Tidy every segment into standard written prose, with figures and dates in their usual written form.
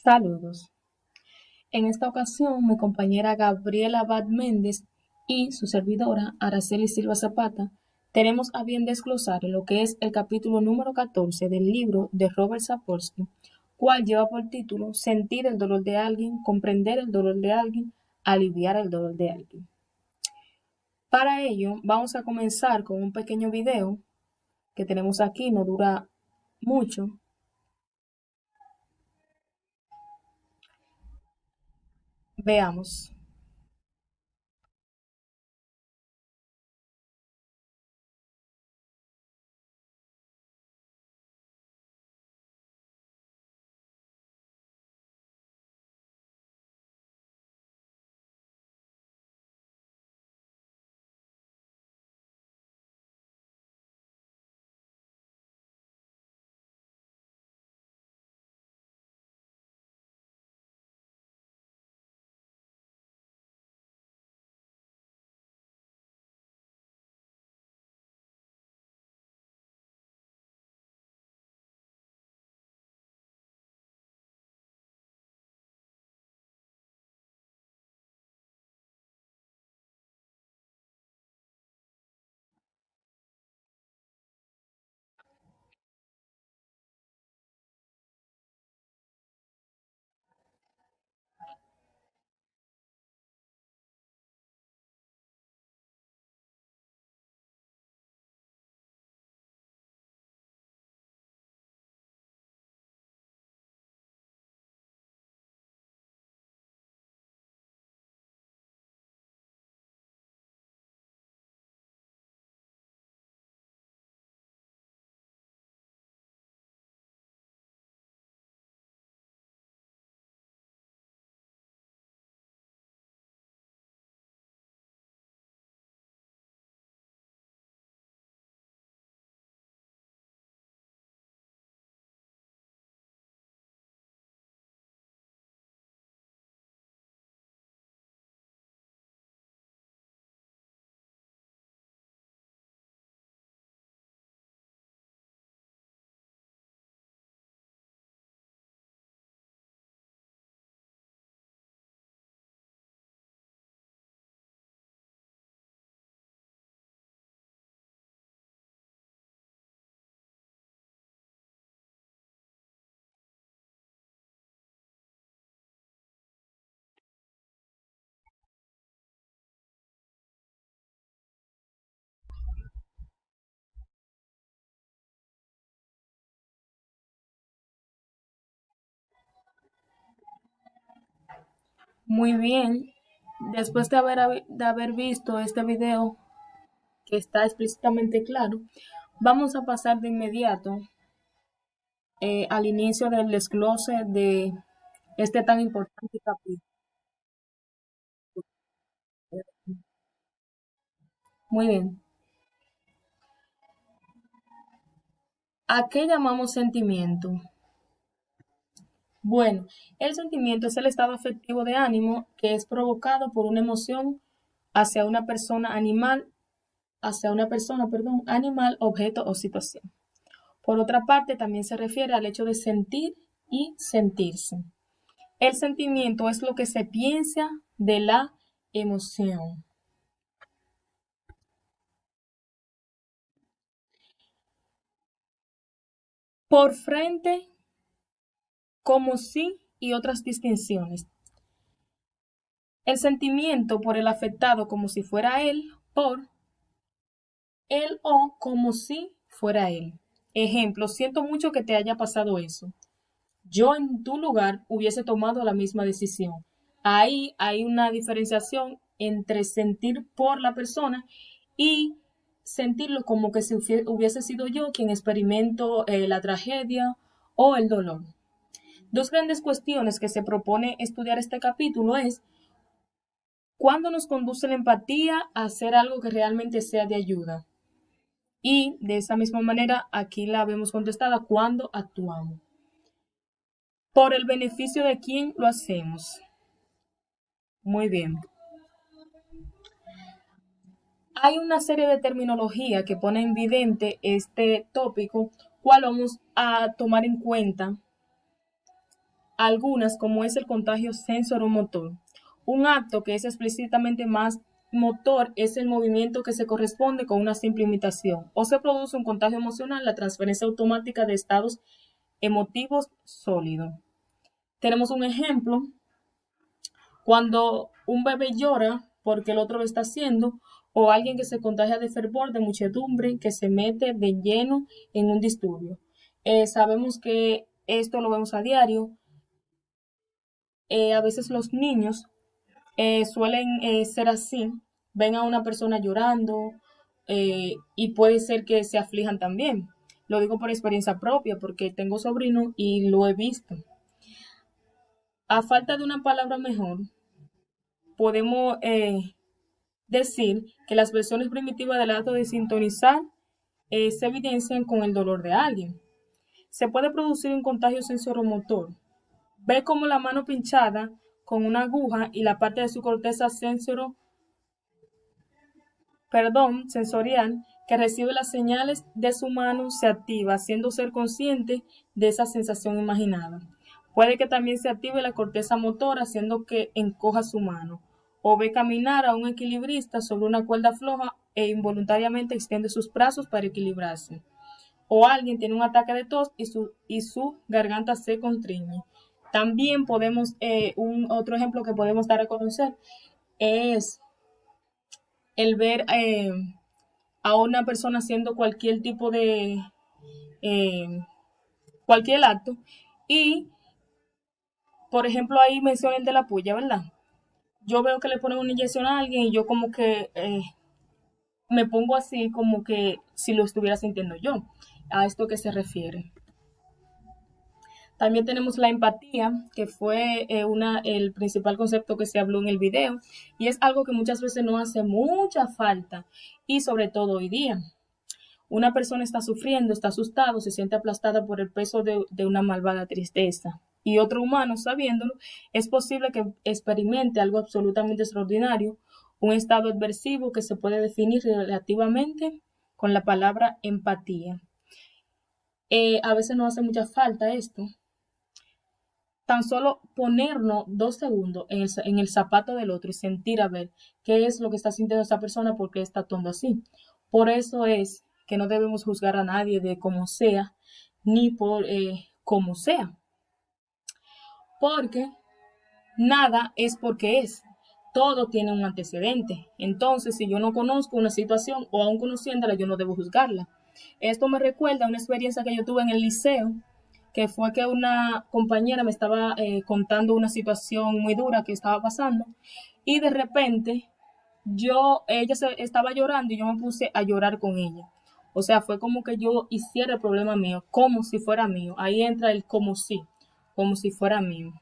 Saludos. En esta ocasión, mi compañera Gabriela Abad Méndez y su servidora Araceli Silva Zapata tenemos a bien desglosar lo que es el capítulo número 14 del libro de Robert Sapolsky, cual lleva por título Sentir el dolor de alguien, comprender el dolor de alguien, aliviar el dolor de alguien. Para ello, vamos a comenzar con un pequeño video que tenemos aquí, no dura mucho. Veamos. Muy bien. Después de haber visto este video que está explícitamente claro, vamos a pasar de inmediato al inicio del desglose de este tan importante capítulo. Muy bien. ¿A qué llamamos sentimiento? Bueno, el sentimiento es el estado afectivo de ánimo que es provocado por una emoción hacia una persona animal, animal, objeto o situación. Por otra parte, también se refiere al hecho de sentir y sentirse. El sentimiento es lo que se piensa de la emoción. Por frente, como sí y otras distinciones. El sentimiento por el afectado como si fuera él, por él o como si fuera él. Ejemplo, siento mucho que te haya pasado eso. Yo en tu lugar hubiese tomado la misma decisión. Ahí hay una diferenciación entre sentir por la persona y sentirlo como que si hubiese sido yo quien experimento la tragedia o el dolor. Dos grandes cuestiones que se propone estudiar este capítulo es cuándo nos conduce la empatía a hacer algo que realmente sea de ayuda. Y de esa misma manera, aquí la vemos contestada cuando actuamos. Por el beneficio de quién lo hacemos. Muy bien. Hay una serie de terminología que pone en evidente este tópico, cual vamos a tomar en cuenta algunas como es el contagio sensoromotor. Un acto que es explícitamente más motor es el movimiento que se corresponde con una simple imitación o se produce un contagio emocional, la transferencia automática de estados emotivos sólidos. Tenemos un ejemplo, cuando un bebé llora porque el otro lo está haciendo, o alguien que se contagia de fervor, de muchedumbre, que se mete de lleno en un disturbio. Sabemos que esto lo vemos a diario. A veces los niños suelen ser así, ven a una persona llorando y puede ser que se aflijan también. Lo digo por experiencia propia porque tengo sobrino y lo he visto. A falta de una palabra mejor, podemos decir que las versiones primitivas del acto de sintonizar se evidencian con el dolor de alguien. Se puede producir un contagio sensoromotor. Ve como la mano pinchada con una aguja y la parte de su corteza sensorial que recibe las señales de su mano se activa, haciendo ser consciente de esa sensación imaginada. Puede que también se active la corteza motora, haciendo que encoja su mano. O ve caminar a un equilibrista sobre una cuerda floja e involuntariamente extiende sus brazos para equilibrarse. O alguien tiene un ataque de tos y su garganta se constriñe. También podemos, otro ejemplo que podemos dar a conocer es el ver a una persona haciendo cualquier tipo de, eh, cualquier acto y, por ejemplo, ahí menciona el de la puya, ¿verdad? Yo veo que le ponen una inyección a alguien y yo como que me pongo así como que si lo estuviera sintiendo yo. A esto que se refiere. También tenemos la empatía, que fue el principal concepto que se habló en el video, y es algo que muchas veces nos hace mucha falta, y sobre todo hoy día. Una persona está sufriendo, está asustado, se siente aplastada por el peso de una malvada tristeza. Y otro humano, sabiéndolo, es posible que experimente algo absolutamente extraordinario, un estado adversivo que se puede definir relativamente con la palabra empatía. A veces nos hace mucha falta esto. Tan solo ponernos 2 segundos en el zapato del otro y sentir a ver qué es lo que está sintiendo esa persona, por qué está actuando así. Por eso es que no debemos juzgar a nadie de cómo sea, ni por cómo sea. Porque nada es porque es. Todo tiene un antecedente. Entonces, si yo no conozco una situación o aún conociéndola, yo no debo juzgarla. Esto me recuerda a una experiencia que yo tuve en el liceo, que fue que una compañera me estaba contando una situación muy dura que estaba pasando y de repente ella estaba llorando y yo me puse a llorar con ella. O sea, fue como que yo hiciera el problema mío, como si fuera mío. Ahí entra el como si fuera mío.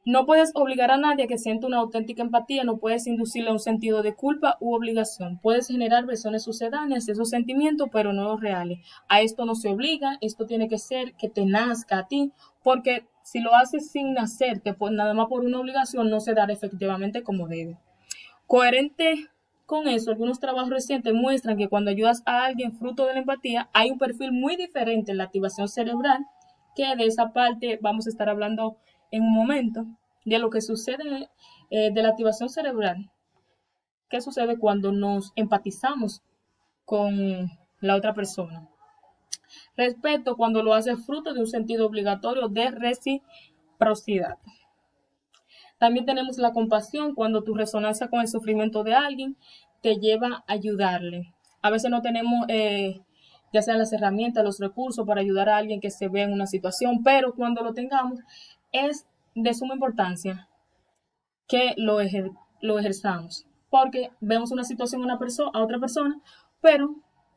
No puedes obligar a nadie a que sienta una auténtica empatía, no puedes inducirle a un sentido de culpa u obligación. Puedes generar versiones sucedáneas de esos sentimientos, pero no los reales. A esto no se obliga, esto tiene que ser que te nazca a ti, porque si lo haces sin nacerte, pues nada más por una obligación, no se dará efectivamente como debe. Coherente con eso, algunos trabajos recientes muestran que cuando ayudas a alguien fruto de la empatía, hay un perfil muy diferente en la activación cerebral, que de esa parte vamos a estar hablando en un momento, de lo que sucede de la activación cerebral. ¿Qué sucede cuando nos empatizamos con la otra persona? Respeto cuando lo hace fruto de un sentido obligatorio de reciprocidad. También tenemos la compasión cuando tu resonancia con el sufrimiento de alguien te lleva a ayudarle. A veces no tenemos ya sean las herramientas, los recursos para ayudar a alguien que se vea en una situación, pero cuando lo tengamos es de suma importancia que lo ejerzamos, porque vemos una situación a otra persona, pero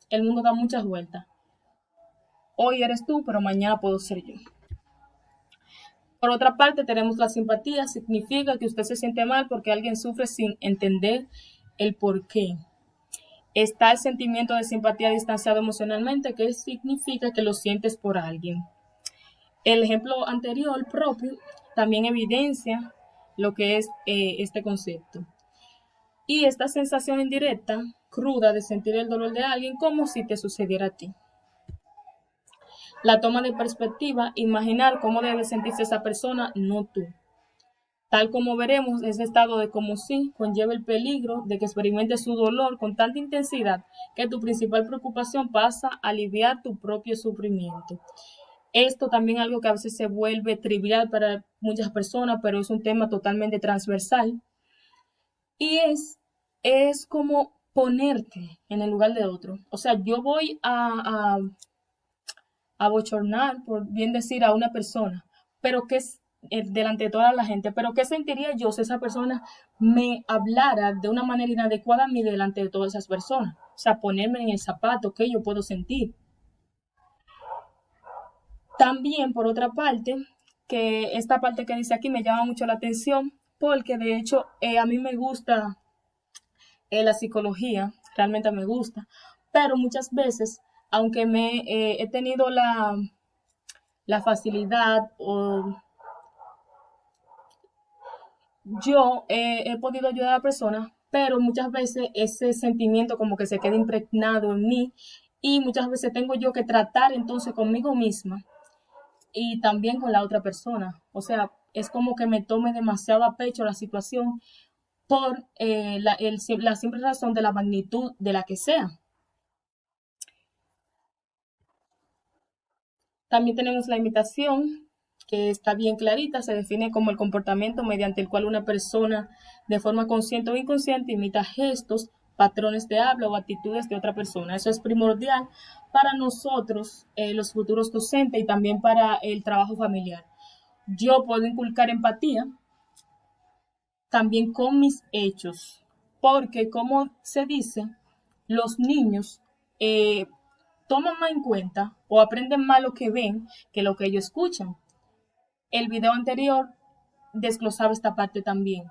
el mundo da muchas vueltas. Hoy eres tú, pero mañana puedo ser yo. Por otra parte, tenemos la simpatía, significa que usted se siente mal porque alguien sufre sin entender el por qué. Está el sentimiento de simpatía distanciado emocionalmente, que significa que lo sientes por alguien. El ejemplo anterior propio también evidencia lo que es este concepto. Y esta sensación indirecta, cruda, de sentir el dolor de alguien como si te sucediera a ti. La toma de perspectiva, imaginar cómo debe sentirse esa persona, no tú. Tal como veremos, ese estado de como si conlleva el peligro de que experimentes su dolor con tanta intensidad que tu principal preocupación pasa a aliviar tu propio sufrimiento. Esto también es algo que a veces se vuelve trivial para muchas personas, pero es un tema totalmente transversal. Y es como ponerte en el lugar de otro. O sea, yo voy a bochornar, por bien decir, a una persona, pero que es delante de toda la gente, pero ¿qué sentiría yo si esa persona me hablara de una manera inadecuada a mí delante de todas esas personas? O sea, ponerme en el zapato, ¿qué yo puedo sentir? También, por otra parte, que esta parte que dice aquí me llama mucho la atención, porque de hecho a mí me gusta la psicología, realmente me gusta, pero muchas veces, aunque he tenido la facilidad o yo he podido ayudar a la persona, pero muchas veces ese sentimiento como que se queda impregnado en mí y muchas veces tengo yo que tratar entonces conmigo misma y también con la otra persona. O sea, es como que me tome demasiado a pecho la situación por la simple razón de la magnitud de la que sea. También tenemos la imitación, que está bien clarita, se define como el comportamiento mediante el cual una persona de forma consciente o inconsciente imita gestos, patrones de habla o actitudes de otra persona. Eso es primordial para nosotros, los futuros docentes, y también para el trabajo familiar. Yo puedo inculcar empatía también con mis hechos, porque como se dice, los niños toman más en cuenta o aprenden más lo que ven que lo que ellos escuchan. El video anterior desglosaba esta parte también,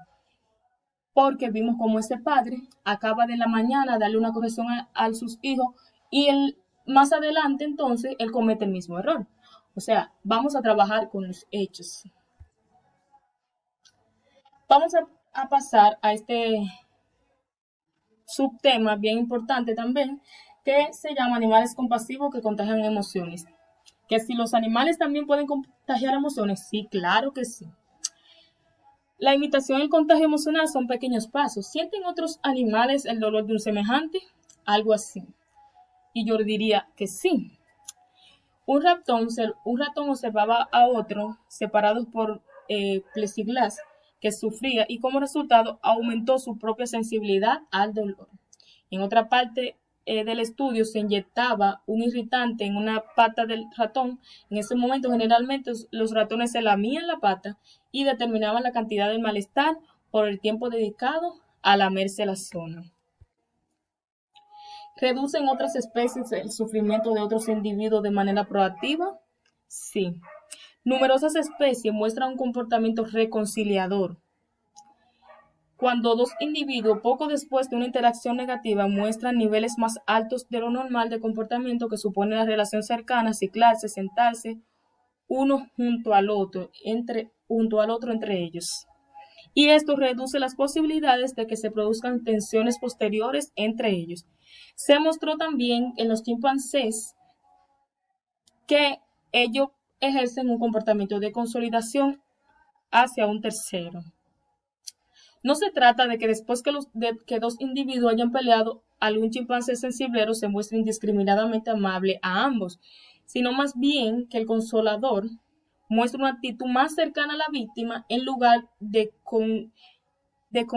porque vimos como ese padre acaba de la mañana darle una corrección a sus hijos y él, más adelante entonces él comete el mismo error. O sea, vamos a trabajar con los hechos. Vamos a pasar a este subtema bien importante también, que se llama animales compasivos que contagian emociones. Que si los animales también pueden contagiar emociones, sí, claro que sí. La imitación y el contagio emocional son pequeños pasos. ¿Sienten otros animales el dolor de un semejante? Algo así. Y yo diría que sí. Un ratón observaba a otro separados por plexiglas que sufría y como resultado aumentó su propia sensibilidad al dolor. En otra parte del estudio se inyectaba un irritante en una pata del ratón. En ese momento generalmente los ratones se lamían la pata y determinaban la cantidad de malestar por el tiempo dedicado a lamerse la zona. ¿Reducen otras especies el sufrimiento de otros individuos de manera proactiva? Sí. Numerosas especies muestran un comportamiento reconciliador. Cuando dos individuos, poco después de una interacción negativa, muestran niveles más altos de lo normal de comportamiento que supone la relación cercana, ciclarse, sentarse, uno junto al otro entre ellos. Y esto reduce las posibilidades de que se produzcan tensiones posteriores entre ellos. Se mostró también en los chimpancés que ellos ejercen un comportamiento de consolidación hacia un tercero. No se trata de que después de que dos individuos hayan peleado, algún chimpancé sensiblero se muestre indiscriminadamente amable a ambos, sino más bien que el consolador muestra una actitud más cercana a la víctima en lugar de con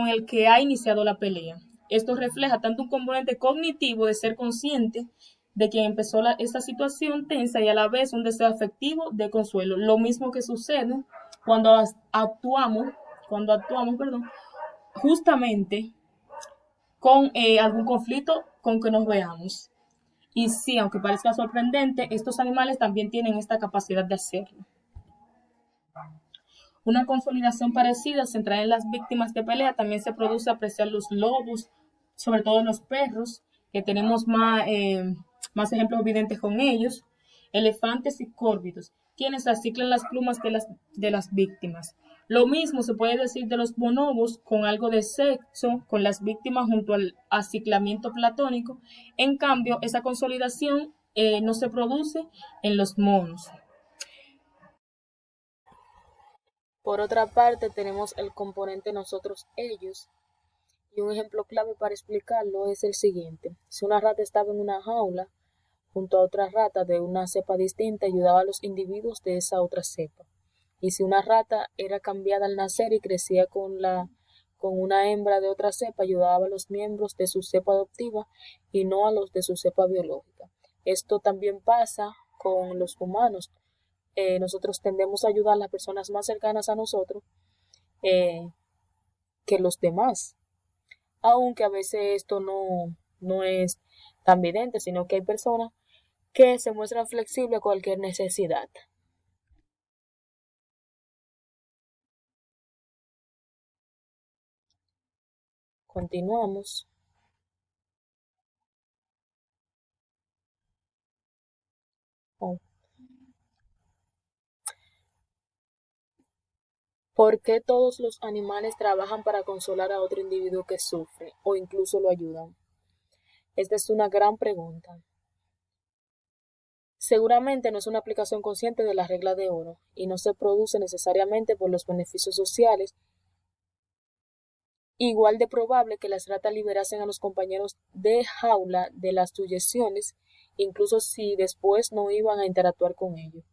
el que ha iniciado la pelea. Esto refleja tanto un componente cognitivo de ser consciente de quien empezó esta situación tensa y a la vez un deseo afectivo de consuelo. Lo mismo que sucede cuando actuamos, justamente con algún conflicto con que nos veamos. Y sí, aunque parezca sorprendente, estos animales también tienen esta capacidad de hacerlo. Una consolidación parecida, centrada en las víctimas de pelea, también se produce apreciar los lobos, sobre todo en los perros, que tenemos más ejemplos evidentes con ellos, elefantes y córvidos, quienes aciclan las plumas de las víctimas. Lo mismo se puede decir de los bonobos con algo de sexo con las víctimas junto al aciclamiento platónico. En cambio, esa consolidación no se produce en los monos. Por otra parte, tenemos el componente nosotros-ellos, y un ejemplo clave para explicarlo es el siguiente. Si una rata estaba en una jaula junto a otra rata de una cepa distinta, ayudaba a los individuos de esa otra cepa. Y si una rata era cambiada al nacer y crecía con una hembra de otra cepa, ayudaba a los miembros de su cepa adoptiva y no a los de su cepa biológica. Esto también pasa con los humanos. Nosotros tendemos a ayudar a las personas más cercanas a nosotros eh, que los demás, aunque a veces esto no es tan evidente, sino que hay personas que se muestran flexibles a cualquier necesidad. Continuamos. Oh. ¿Por qué todos los animales trabajan para consolar a otro individuo que sufre o incluso lo ayudan? Esta es una gran pregunta. Seguramente no es una aplicación consciente de la regla de oro y no se produce necesariamente por los beneficios sociales. Igual de probable que las ratas liberasen a los compañeros de jaula de las suyeciones, incluso si después no iban a interactuar con ellos.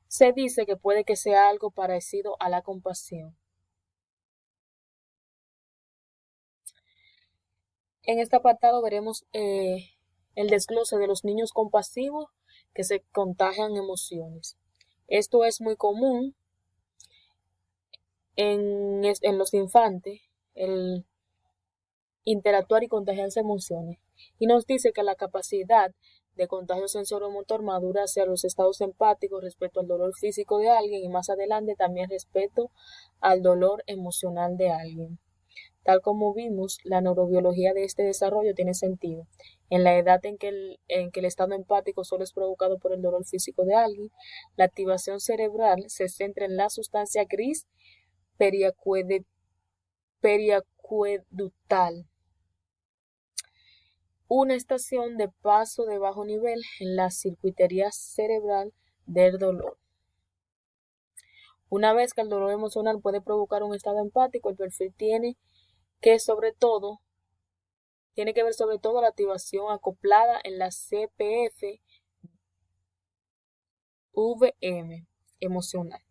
Se dice que puede que sea algo parecido a la compasión. En este apartado veremos el desglose de los niños compasivos que se contagian emociones. Esto es muy común en los infantes, el interactuar y contagiarse emociones. Y nos dice que la capacidad de contagio sensoriomotor madura hacia los estados empáticos respecto al dolor físico de alguien y más adelante también respecto al dolor emocional de alguien. Tal como vimos, la neurobiología de este desarrollo tiene sentido. En la edad en que el estado empático solo es provocado por el dolor físico de alguien, la activación cerebral se centra en la sustancia gris periacueductal, una estación de paso de bajo nivel en la circuitería cerebral del dolor. Una vez que el dolor emocional puede provocar un estado empático, el perfil tiene que ver sobre todo la activación acoplada en la CPF VM emocional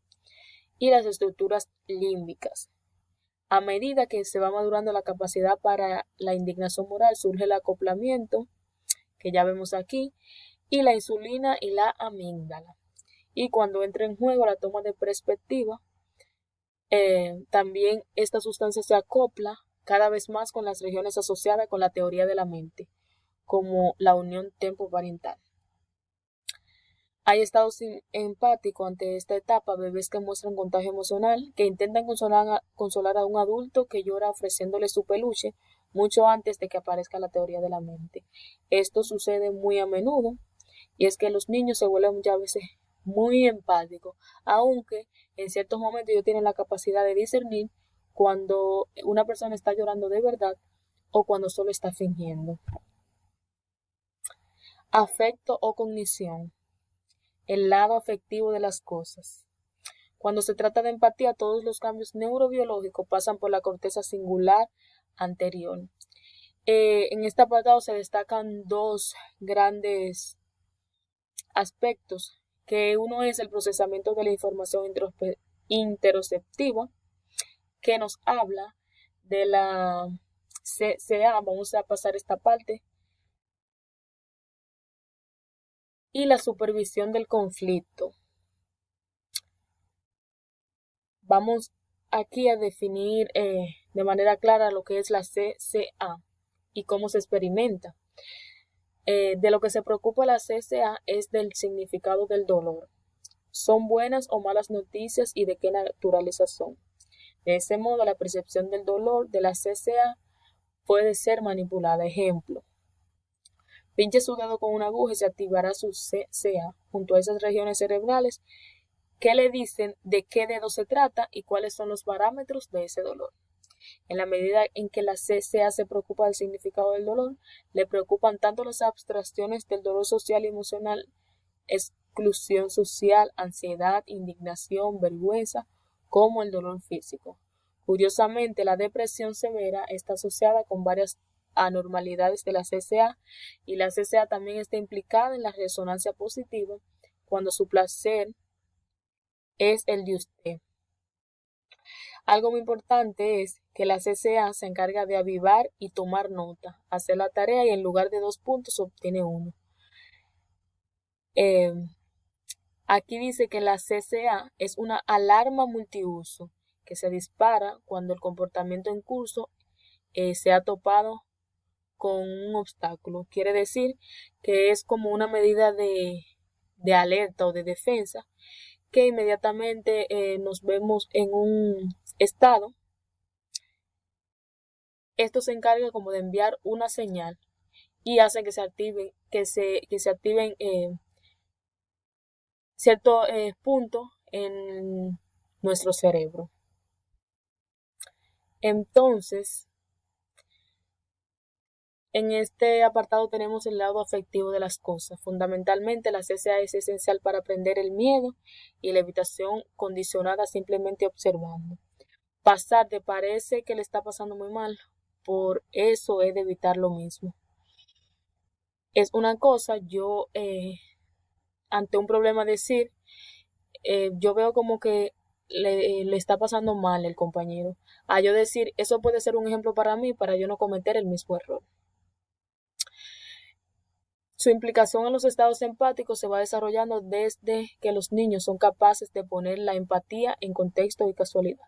y las estructuras límbicas. A medida que se va madurando la capacidad para la indignación moral, surge el acoplamiento, que ya vemos aquí, y la insulina y la amígdala. Y cuando entra en juego la toma de perspectiva, también esta sustancia se acopla cada vez más con las regiones asociadas con la teoría de la mente, como la unión tempoparental. Hay estados empáticos ante esta etapa, bebés que muestran contagio emocional, que intentan consolar a un adulto que llora ofreciéndole su peluche mucho antes de que aparezca la teoría de la mente. Esto sucede muy a menudo y es que los niños se vuelven muchas veces muy empáticos, aunque en ciertos momentos ellos tienen la capacidad de discernir cuando una persona está llorando de verdad o cuando solo está fingiendo. Afecto o cognición. El lado afectivo de las cosas. Cuando se trata de empatía, todos los cambios neurobiológicos pasan por la corteza singular anterior. En este apartado se destacan dos grandes aspectos, que uno es el procesamiento de la información interoceptiva, que nos habla de la CCA, vamos a pasar esta parte, y la supervisión del conflicto. Vamos aquí a definir de manera clara lo que es la CCA y cómo se experimenta. De lo que se preocupa la CCA es del significado del dolor. ¿Son buenas o malas noticias y de qué naturaleza son? De ese modo, la percepción del dolor de la CCA puede ser manipulada. Ejemplo, pinche su dedo con una aguja y se activará su CCA junto a esas regiones cerebrales que le dicen de qué dedo se trata y cuáles son los parámetros de ese dolor. En la medida en que la CCA se preocupa del significado del dolor, le preocupan tanto las abstracciones del dolor social y emocional, exclusión social, ansiedad, indignación, vergüenza, como el dolor físico. Curiosamente, la depresión severa está asociada con varias anormalidades de la CCA y la CCA también está implicada en la resonancia positiva cuando su placer es el de usted. Algo muy importante es que la CCA se encarga de avivar y tomar nota, hacer la tarea y en lugar de 2 puntos obtiene 1. Aquí dice que la CCA es una alarma multiuso que se dispara cuando el comportamiento en curso se ha topado con un obstáculo. Quiere decir que es como una medida de alerta o de defensa que inmediatamente nos vemos en un estado. Esto se encarga como de enviar una señal y hace que se activen, ciertos puntos en nuestro cerebro. Entonces, en este apartado tenemos el lado afectivo de las cosas. Fundamentalmente, la CCA es esencial para aprender el miedo y la evitación condicionada simplemente observando. Pasar de parece que le está pasando muy mal, por eso es de evitar lo mismo. Es una cosa, yo ante un problema decir, yo veo como que le está pasando mal el compañero. A yo decir, eso puede ser un ejemplo para mí, para yo no cometer el mismo error. Su implicación en los estados empáticos se va desarrollando desde que los niños son capaces de poner la empatía en contexto y casualidad.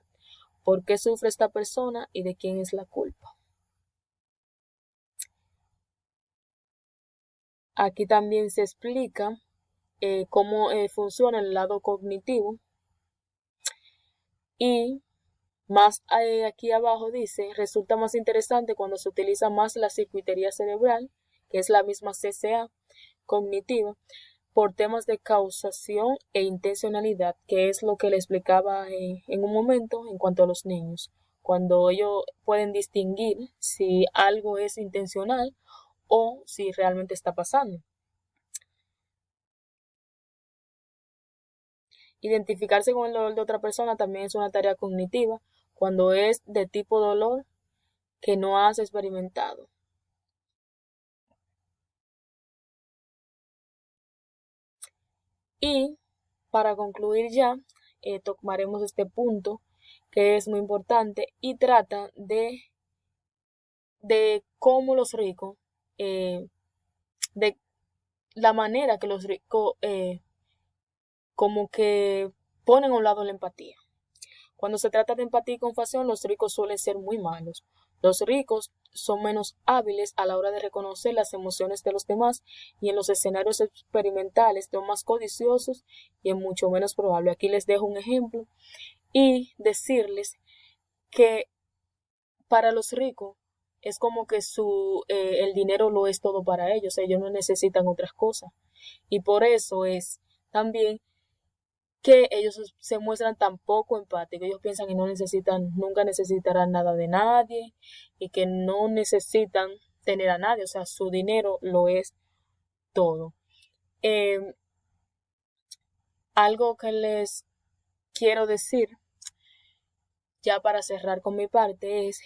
¿Por qué sufre esta persona y de quién es la culpa? Aquí también se explica cómo funciona el lado cognitivo y más aquí abajo dice, resulta más interesante cuando se utiliza más la circuitería cerebral, que es la misma CCA cognitiva, por temas de causación e intencionalidad, que es lo que le explicaba en un momento en cuanto a los niños, cuando ellos pueden distinguir si algo es intencional o si realmente está pasando. Identificarse con el dolor de otra persona también es una tarea cognitiva cuando es de tipo dolor que no has experimentado. Y para concluir ya, tomaremos este punto que es muy importante y trata de cómo los ricos, de la manera que los ricos como que ponen a un lado la empatía. Cuando se trata de empatía y compasión, los ricos suelen ser muy malos. Los ricos son menos hábiles a la hora de reconocer las emociones de los demás y en los escenarios experimentales son más codiciosos y es mucho menos probable. Aquí les dejo un ejemplo y decirles que para los ricos es como que el dinero lo es todo para ellos. Ellos no necesitan otras cosas. Y por eso es también que ellos se muestran tan poco empáticos. Ellos piensan que nunca necesitarán nada de nadie y que no necesitan tener a nadie. O sea, su dinero lo es todo. Algo que les quiero decir, ya para cerrar con mi parte, es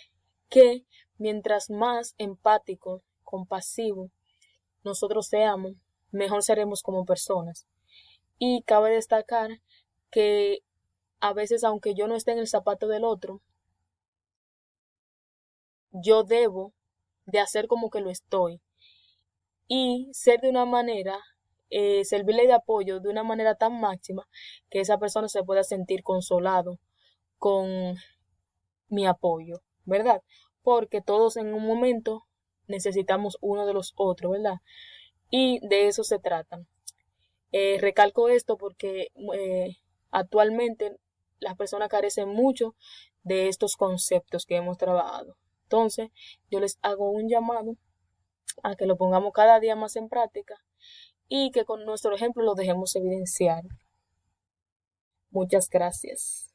que mientras más empáticos, compasivos nosotros seamos, mejor seremos como personas. Y cabe destacar que a veces, aunque yo no esté en el zapato del otro, yo debo de hacer como que lo estoy y ser de una manera, servirle de apoyo de una manera tan máxima que esa persona se pueda sentir consolado con mi apoyo, ¿verdad? Porque todos en un momento necesitamos uno de los otros, ¿verdad? Y de eso se trata. Recalco esto porque actualmente las personas carecen mucho de estos conceptos que hemos trabajado. Entonces, yo les hago un llamado a que lo pongamos cada día más en práctica y que con nuestro ejemplo lo dejemos evidenciar. Muchas gracias.